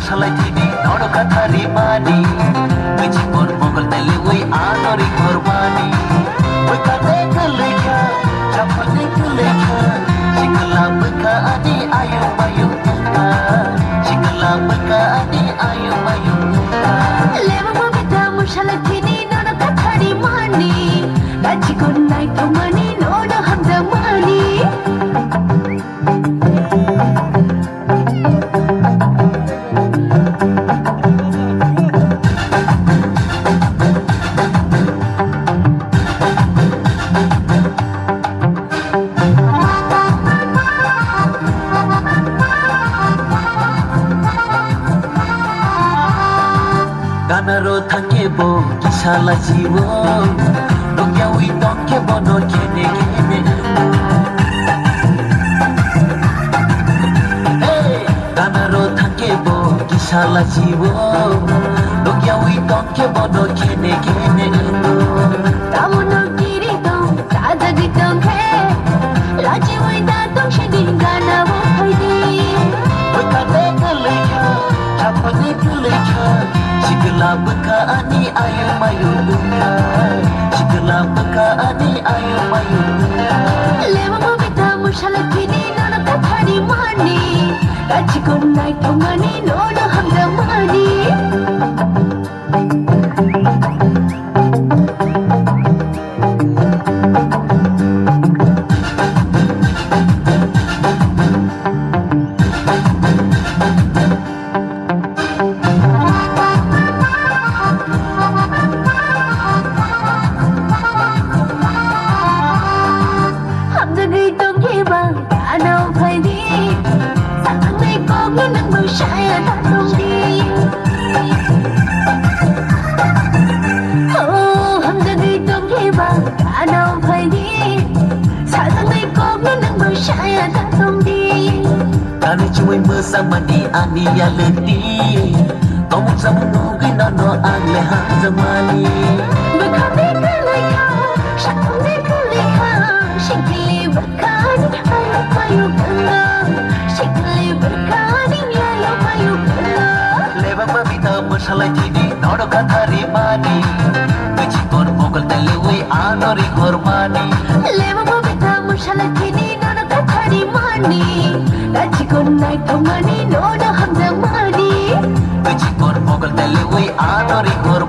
salai tini nono kathari mani Wichi kon mogol tele oi anori kormani Oi kate keleka chapane keleka Sikala beka adi ayu mayu ka Sikala beka adi ayu mayu ka Leva mabita mushalai tini nono kathari mani Gachi kon nai to mani nono hamda mani Ganaro thangebo kisala jibo Nokya ui tonke bono kene kene Ganaro thangebo kisala jibo Nokya ui tonke bono kene kene Tamono kiri tong tada di tong he Laji wai da tong shedin gana wo haidi Oi kate keleka chapane keleka Sikala beka ani ayu mayu ka Sikala beka ani ayu mayu ka Leva mabita mushalai tini nono kathari mani Gachi kon nai to mani nono hamda mani Kani chui mơ sang mani ani ya leti Kamu sama nugi nono agle ha zamani Bekami keleka, shakami keleka Shikili berkani ayo mayu kena Shikili berkani ayo mayu kena Leva mabita masalai tini nono kathari mani Wichi kon mogol tele ui anori kormani Leva mabita mushalai tini nono kathari mani Gachi kon nai to mani nono hamda mani Wichi kon mogol tele ui anori kormani